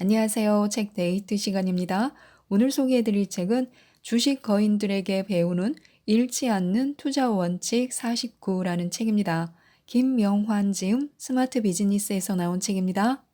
안녕하세요. 책 데이트 시간입니다. 오늘 소개해드릴 책은 주식 거인들에게 배우는 잃지 않는 투자 원칙 49라는 책입니다. 김명환 지음 스마트 비즈니스에서 나온 책입니다.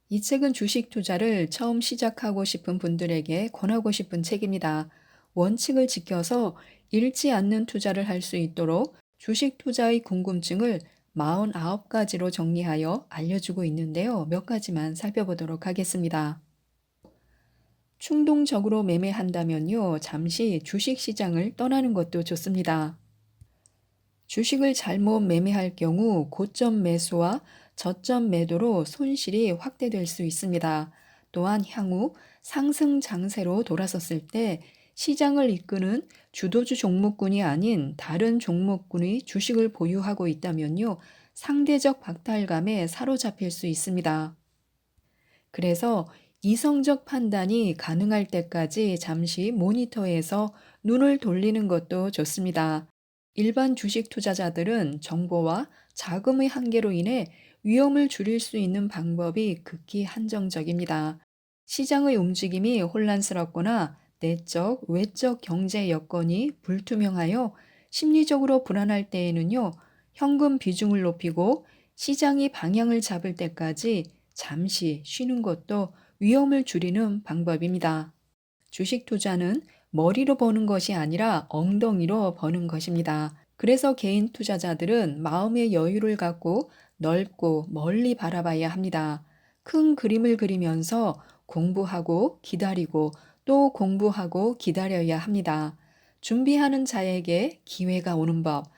이 책은 주식 투자를 처음 시작하고 싶은 분들에게 권하고 싶은 책입니다. 원칙을 지켜서 잃지 않는 투자를 할 수 있도록 주식 투자의 궁금증을 49가지로 정리하여 알려주고 있는데요. 몇 가지만 살펴보도록 하겠습니다. 충동적으로 매매한다면요, 잠시 주식 시장을 떠나는 것도 좋습니다. 주식을 잘못 매매할 경우 고점 매수와 저점 매도로 손실이 확대될 수 있습니다. 또한 향후 상승 장세로 돌아섰을 때 시장을 이끄는 주도주 종목군이 아닌 다른 종목군의 주식을 보유하고 있다면요, 상대적 박탈감에 사로잡힐 수 있습니다. 그래서 이성적 판단이 가능할 때까지 잠시 모니터에서 눈을 돌리는 것도 좋습니다. 일반 주식 투자자들은 정보와 자금의 한계로 인해 위험을 줄일 수 있는 방법이 극히 한정적입니다. 시장의 움직임이 혼란스럽거나 내적, 외적 경제 여건이 불투명하여 심리적으로 불안할 때에는요, 현금 비중을 높이고 시장이 방향을 잡을 때까지 잠시 쉬는 것도 위험을 줄이는 방법입니다. 주식 투자는 머리로 버는 것이 아니라 엉덩이로 버는 것입니다. 그래서 개인 투자자들은 마음의 여유를 갖고 넓고 멀리 바라봐야 합니다. 큰 그림을 그리면서 공부하고 기다리고 또 공부하고 기다려야 합니다. 준비하는 자에게 기회가 오는 법,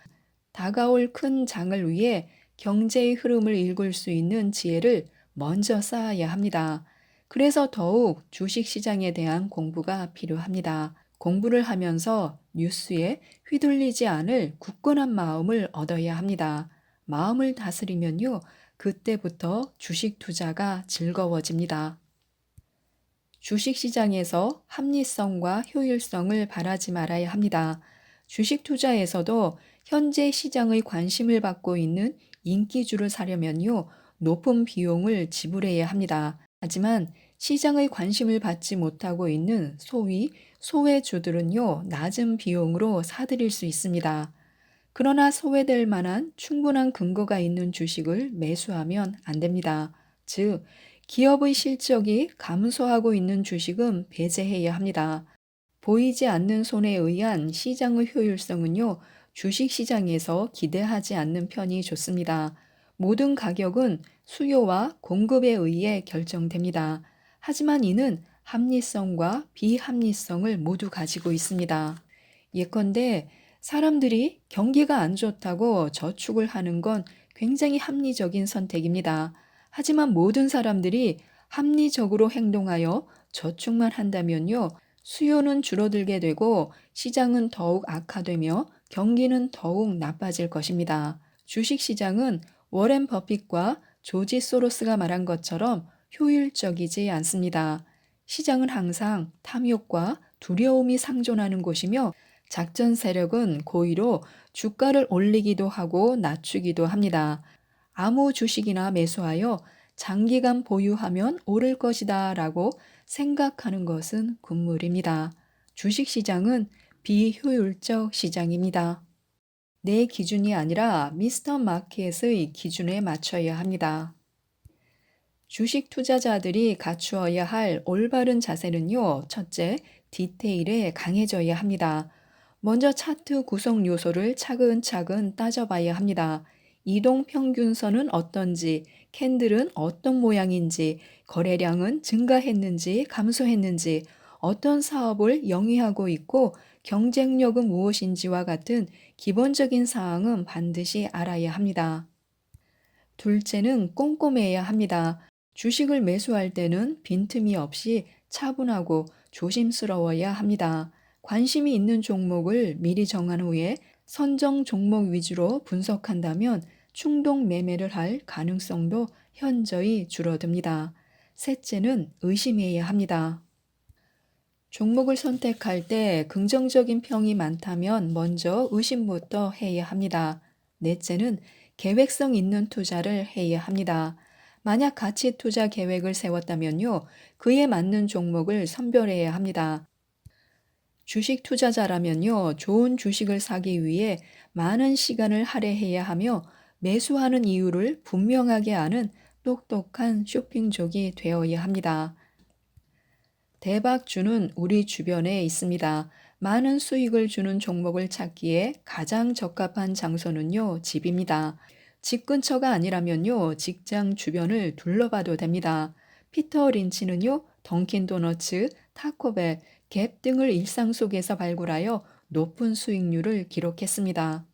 다가올 큰 장을 위해 경제의 흐름을 읽을 수 있는 지혜를 먼저 쌓아야 합니다. 그래서 더욱 주식 시장에 대한 공부가 필요합니다. 공부를 하면서 뉴스에 휘둘리지 않을 굳건한 마음을 얻어야 합니다. 마음을 다스리면요, 그때부터 주식 투자가 즐거워집니다. 주식 시장에서 합리성과 효율성을 바라지 말아야 합니다. 주식 투자에서도 현재 시장의 관심을 받고 있는 인기주를 사려면요, 높은 비용을 지불해야 합니다. 하지만 시장의 관심을 받지 못하고 있는 소위 소외주들은요, 낮은 비용으로 사들일 수 있습니다. 그러나 소외될 만한 충분한 근거가 있는 주식을 매수하면 안 됩니다. 즉, 기업의 실적이 감소하고 있는 주식은 배제해야 합니다. 보이지 않는 손에 의한 시장의 효율성은요, 주식 시장에서 기대하지 않는 편이 좋습니다. 모든 가격은 수요와 공급에 의해 결정됩니다. 하지만 이는 합리성과 비합리성을 모두 가지고 있습니다. 예컨대 사람들이 경기가 안 좋다고 저축을 하는 건 굉장히 합리적인 선택입니다. 하지만 모든 사람들이 합리적으로 행동하여 저축만 한다면요, 수요는 줄어들게 되고 시장은 더욱 악화되며 경기는 더욱 나빠질 것입니다. 주식 시장은 워렌 버핏과 조지 소로스가 말한 것처럼 효율적이지 않습니다. 시장은 항상 탐욕과 두려움이 상존하는 곳이며 작전 세력은 고의로 주가를 올리기도 하고 낮추기도 합니다. 아무 주식이나 매수하여 장기간 보유하면 오를 것이다 라고 생각하는 것은 금물입니다. 주식 시장은 비효율적 시장입니다. 내 기준이 아니라 미스터 마켓의 기준에 맞춰야 합니다. 주식 투자자들이 갖추어야 할 올바른 자세는요, 첫째, 디테일에 강해져야 합니다. 먼저 차트 구성 요소를 차근차근 따져봐야 합니다. 이동 평균선은 어떤지, 캔들은 어떤 모양인지, 거래량은 증가했는지, 감소했는지, 어떤 사업을 영위하고 있고, 경쟁력은 무엇인지와 같은 기본적인 사항은 반드시 알아야 합니다. 둘째는 꼼꼼해야 합니다. 주식을 매수할 때는 빈틈이 없이 차분하고 조심스러워야 합니다. 관심이 있는 종목을 미리 정한 후에 선정 종목 위주로 분석한다면 충동 매매를 할 가능성도 현저히 줄어듭니다. 셋째는 의심해야 합니다. 종목을 선택할 때 긍정적인 평이 많다면 먼저 의심부터 해야 합니다. 넷째는 계획성 있는 투자를 해야 합니다. 만약 가치 투자 계획을 세웠다면요, 그에 맞는 종목을 선별해야 합니다. 주식 투자자라면요, 좋은 주식을 사기 위해 많은 시간을 할애해야 하며 매수하는 이유를 분명하게 아는 똑똑한 쇼핑족이 되어야 합니다. 대박주는 우리 주변에 있습니다. 많은 수익을 주는 종목을 찾기에 가장 적합한 장소는요, 집입니다. 집 근처가 아니라면요, 직장 주변을 둘러봐도 됩니다. 피터 린치는요, 던킨 도너츠, 타코벨, 갭 등을 일상 속에서 발굴하여 높은 수익률을 기록했습니다.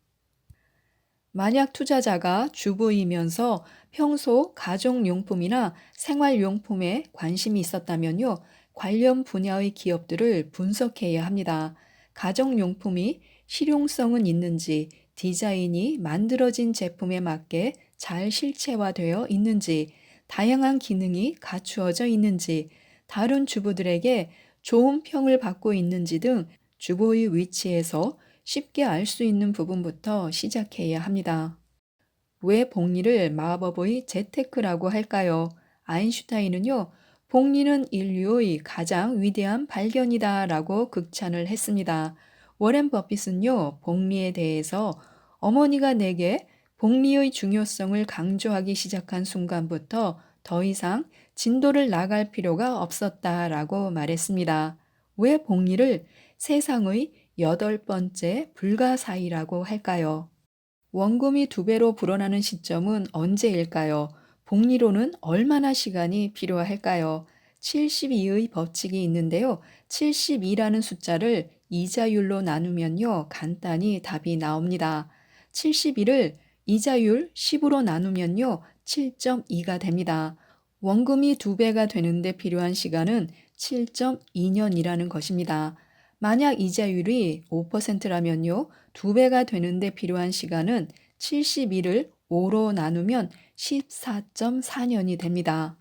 만약 투자자가 주부이면서 평소 가족용품이나 생활용품에 관심이 있었다면요, 관련 분야의 기업들을 분석해야 합니다. 가정용품이 실용성은 있는지, 디자인이 만들어진 제품에 맞게 잘 실체화되어 있는지, 다양한 기능이 갖추어져 있는지, 다른 주부들에게 좋은 평을 받고 있는지 등 주부의 위치에서 쉽게 알 수 있는 부분부터 시작해야 합니다. 왜 복리를 마법의 재테크라고 할까요? 아인슈타인은요, 복리는 인류의 가장 위대한 발견이다 라고 극찬을 했습니다. 워렌 버핏은요, 복리에 대해서 어머니가 내게 복리의 중요성을 강조하기 시작한 순간부터 더 이상 진도를 나갈 필요가 없었다 라고 말했습니다. 왜 복리를 세상의 여덟 번째 불가사의라고 할까요? 원금이 두 배로 불어나는 시점은 언제일까요? 복리로는 얼마나 시간이 필요할까요? 72의 법칙이 있는데요. 72라는 숫자를 이자율로 나누면요, 간단히 답이 나옵니다. 71을 이자율 10으로 나누면요, 7.2가 됩니다. 원금이 두 배가 되는데 필요한 시간은 7.2년이라는 것입니다. 만약 이자율이 5%라면요, 두 배가 되는데 필요한 시간은 71을 5로 나누면 14.4년이 됩니다.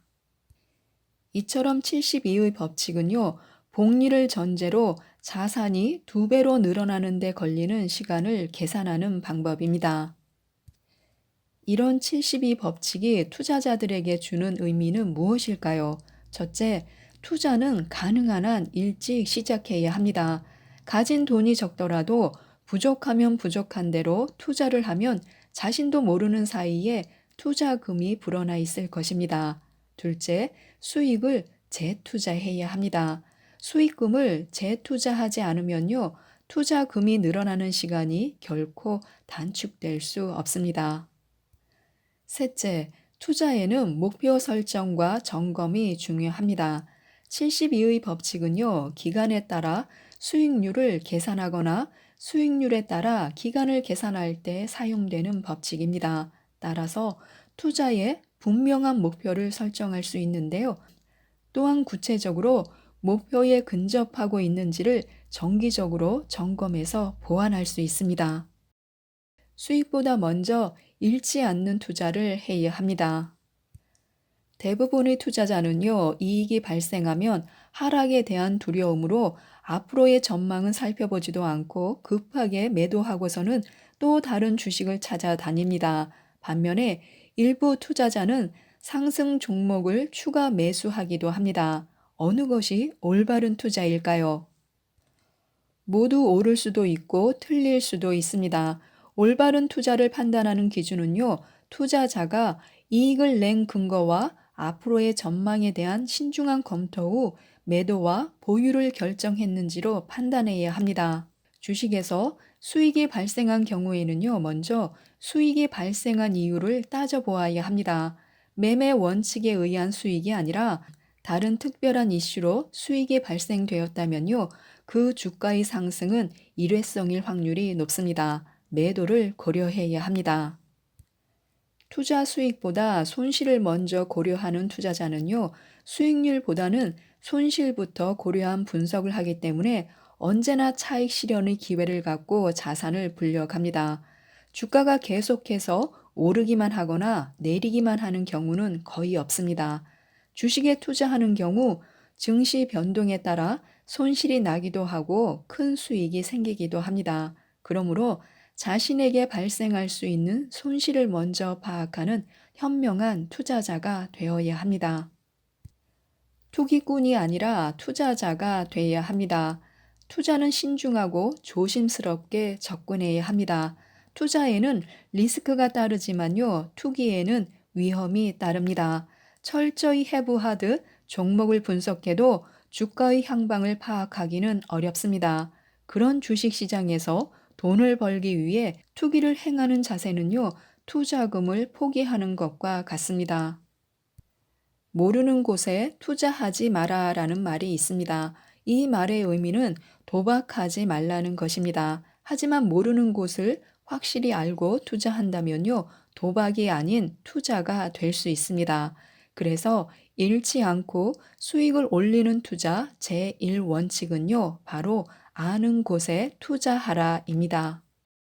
이처럼 72의 법칙은요, 복리를 전제로 자산이 두 배로 늘어나는 데 걸리는 시간을 계산하는 방법입니다. 이런 72 법칙이 투자자들에게 주는 의미는 무엇일까요? 첫째, 투자는 가능한 한 일찍 시작해야 합니다. 가진 돈이 적더라도 부족하면 부족한 대로 투자를 하면 자신도 모르는 사이에 투자금이 불어나 있을 것입니다. 둘째, 수익을 재투자해야 합니다. 수익금을 재투자하지 않으면요, 투자금이 늘어나는 시간이 결코 단축될 수 없습니다. 셋째, 투자에는 목표 설정과 점검이 중요합니다. 72의 법칙은요, 기간에 따라 수익률을 계산하거나 수익률에 따라 기간을 계산할 때 사용되는 법칙입니다. 따라서 투자에 분명한 목표를 설정할 수 있는데요. 또한 구체적으로 목표에 근접하고 있는지를 정기적으로 점검해서 보완할 수 있습니다. 수익보다 먼저 잃지 않는 투자를 해야 합니다. 대부분의 투자자는요, 이익이 발생하면 하락에 대한 두려움으로 앞으로의 전망은 살펴보지도 않고 급하게 매도하고서는 또 다른 주식을 찾아다닙니다. 반면에 일부 투자자는 상승 종목을 추가 매수하기도 합니다. 어느 것이 올바른 투자일까요? 모두 옳을 수도 있고 틀릴 수도 있습니다. 올바른 투자를 판단하는 기준은요, 투자자가 이익을 낸 근거와 앞으로의 전망에 대한 신중한 검토 후 매도와 보유를 결정했는지로 판단해야 합니다. 주식에서 수익이 발생한 경우에는요, 먼저 수익이 발생한 이유를 따져보아야 합니다. 매매 원칙에 의한 수익이 아니라 다른 특별한 이슈로 수익이 발생되었다면요, 그 주가의 상승은 일회성일 확률이 높습니다. 매도를 고려해야 합니다. 투자 수익보다 손실을 먼저 고려하는 투자자는요, 수익률보다는 손실부터 고려한 분석을 하기 때문에 언제나 차익 실현의 기회를 갖고 자산을 불려갑니다. 주가가 계속해서 오르기만 하거나 내리기만 하는 경우는 거의 없습니다. 주식에 투자하는 경우 증시 변동에 따라 손실이 나기도 하고 큰 수익이 생기기도 합니다. 그러므로 자신에게 발생할 수 있는 손실을 먼저 파악하는 현명한 투자자가 되어야 합니다. 투기꾼이 아니라 투자자가 되어야 합니다. 투자는 신중하고 조심스럽게 접근해야 합니다. 투자에는 리스크가 따르지만요, 투기에는 위험이 따릅니다. 철저히 해부하듯 종목을 분석해도 주가의 향방을 파악하기는 어렵습니다. 그런 주식시장에서 돈을 벌기 위해 투기를 행하는 자세는요, 투자금을 포기하는 것과 같습니다. 모르는 곳에 투자하지 마라 라는 말이 있습니다. 이 말의 의미는 도박하지 말라는 것입니다. 하지만 모르는 곳을 확실히 알고 투자한다면요, 도박이 아닌 투자가 될 수 있습니다. 그래서 잃지 않고 수익을 올리는 투자 제1원칙은요, 바로 아는 곳에 투자하라입니다.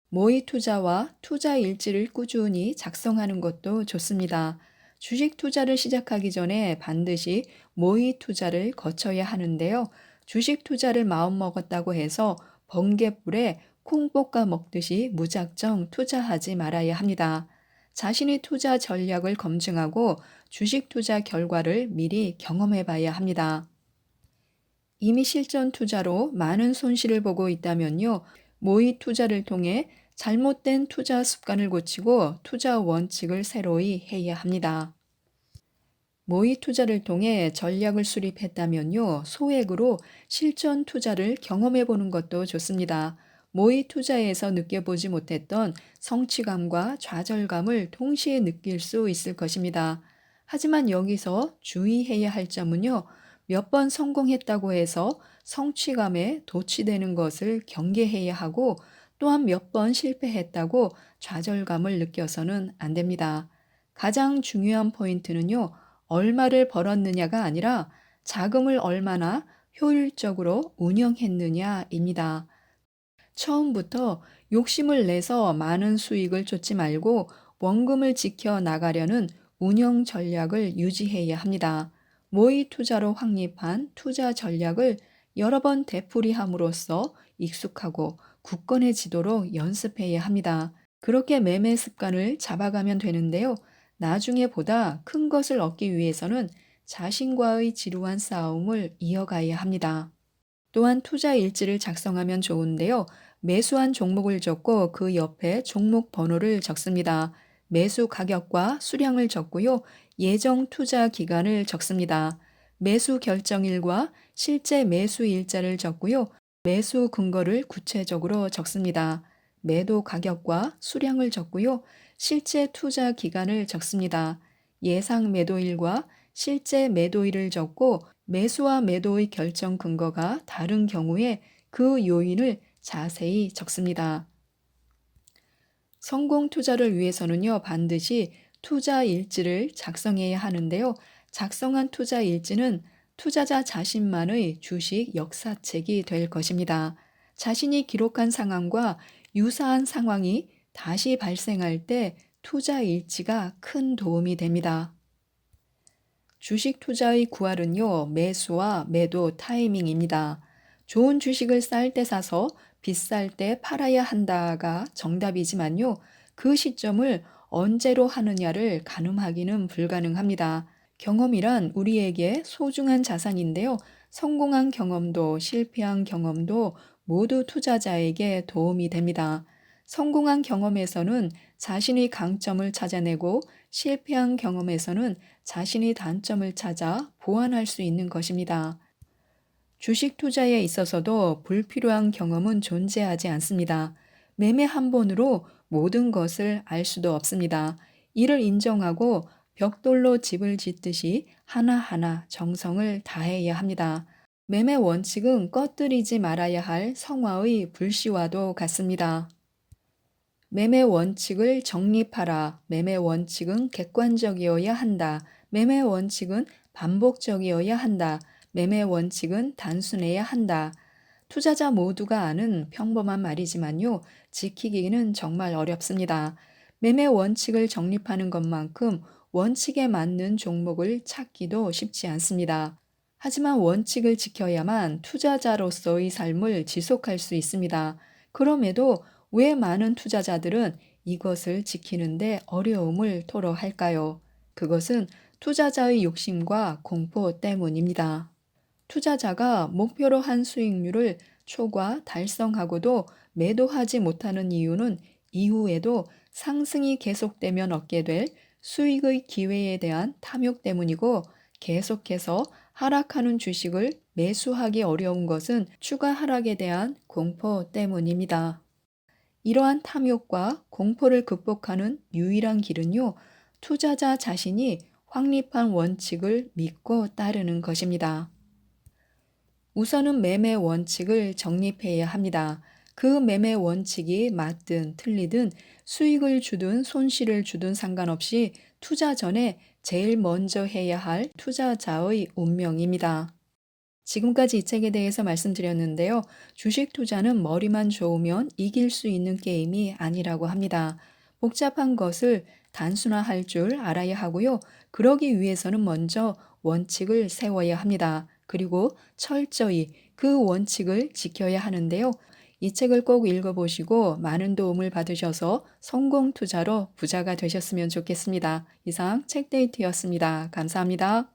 모의 투자와 투자 일지를 꾸준히 작성하는 것도 좋습니다. 주식 투자를 시작하기 전에 반드시 모의 투자를 거쳐야 하는데요. 주식 투자를 마음먹었다고 해서 번갯불에 콩 볶아 먹듯이 무작정 투자하지 말아야 합니다. 자신의 투자 전략을 검증하고 주식 투자 결과를 미리 경험해 봐야 합니다. 이미 실전 투자로 많은 손실을 보고 있다면요, 모의 투자를 통해 잘못된 투자 습관을 고치고 투자 원칙을 새로이 해야 합니다. 모의 투자를 통해 전략을 수립했다면요, 소액으로 실전 투자를 경험해 보는 것도 좋습니다. 모의 투자에서 느껴보지 못했던 성취감과 좌절감을 동시에 느낄 수 있을 것입니다. 하지만 여기서 주의해야 할 점은요, 몇 번 성공했다고 해서 성취감에 도취되는 것을 경계해야 하고, 또한 몇 번 실패했다고 좌절감을 느껴서는 안 됩니다. 가장 중요한 포인트는요, 얼마를 벌었느냐가 아니라 자금을 얼마나 효율적으로 운영했느냐입니다. 처음부터 욕심을 내서 많은 수익을 쫓지 말고 원금을 지켜 나가려는 운영 전략을 유지해야 합니다. 모의 투자로 확립한 투자 전략을 여러 번 되풀이함으로써 익숙하고 굳건해지도록 연습해야 합니다. 그렇게 매매 습관을 잡아가면 되는데요. 나중에 보다 큰 것을 얻기 위해서는 자신과의 지루한 싸움을 이어가야 합니다. 또한 투자 일지를 작성하면 좋은데요. 매수한 종목을 적고 그 옆에 종목 번호를 적습니다. 매수 가격과 수량을 적고요. 예정 투자 기간을 적습니다. 매수 결정일과 실제 매수 일자를 적고요. 매수 근거를 구체적으로 적습니다. 매도 가격과 수량을 적고요. 실제 투자 기간을 적습니다. 예상 매도일과 실제 매도일을 적고 매수와 매도의 결정 근거가 다른 경우에 그 요인을 자세히 적습니다. 성공 투자를 위해서는요, 반드시 투자 일지를 작성해야 하는데요. 작성한 투자 일지는 투자자 자신만의 주식 역사책이 될 것입니다. 자신이 기록한 상황과 유사한 상황이 다시 발생할 때 투자 일지가 큰 도움이 됩니다. 주식 투자의 구할은요, 매수와 매도 타이밍입니다. 좋은 주식을 쌀 때 사서 비쌀 때 팔아야 한다가 정답이지만요, 그 시점을 언제로 하느냐를 가늠하기는 불가능합니다. 경험이란 우리에게 소중한 자산인데요, 성공한 경험도 실패한 경험도 모두 투자자에게 도움이 됩니다. 성공한 경험에서는 자신의 강점을 찾아내고 실패한 경험에서는 자신의 단점을 찾아 보완할 수 있는 것입니다. 주식 투자에 있어서도 불필요한 경험은 존재하지 않습니다. 매매 한 번으로 모든 것을 알 수도 없습니다. 이를 인정하고 벽돌로 집을 짓듯이 하나하나 정성을 다해야 합니다. 매매 원칙은 꺼뜨리지 말아야 할 성화의 불씨와도 같습니다. 매매 원칙을 정립하라. 매매 원칙은 객관적이어야 한다. 매매 원칙은 반복적이어야 한다. 매매 원칙은 단순해야 한다. 투자자 모두가 아는 평범한 말이지만요, 지키기는 정말 어렵습니다. 매매 원칙을 정립하는 것만큼 원칙에 맞는 종목을 찾기도 쉽지 않습니다. 하지만 원칙을 지켜야만 투자자로서의 삶을 지속할 수 있습니다. 그럼에도 왜 많은 투자자들은 이것을 지키는데 어려움을 토로할까요? 그것은 투자자의 욕심과 공포 때문입니다. 투자자가 목표로 한 수익률을 초과 달성하고도 매도하지 못하는 이유는 이후에도 상승이 계속되면 얻게 될 수익의 기회에 대한 탐욕 때문이고, 계속해서 하락하는 주식을 매수하기 어려운 것은 추가 하락에 대한 공포 때문입니다. 이러한 탐욕과 공포를 극복하는 유일한 길은요, 투자자 자신이 확립한 원칙을 믿고 따르는 것입니다. 우선은 매매 원칙을 정립해야 합니다. 그 매매 원칙이 맞든 틀리든 수익을 주든 손실을 주든 상관없이 투자 전에 제일 먼저 해야 할 투자자의 운명입니다. 지금까지 이 책에 대해서 말씀드렸는데요. 주식 투자는 머리만 좋으면 이길 수 있는 게임이 아니라고 합니다. 복잡한 것을 단순화할 줄 알아야 하고요. 그러기 위해서는 먼저 원칙을 세워야 합니다. 그리고 철저히 그 원칙을 지켜야 하는데요. 이 책을 꼭 읽어보시고 많은 도움을 받으셔서 성공 투자로 부자가 되셨으면 좋겠습니다. 이상 책데이트였습니다. 감사합니다.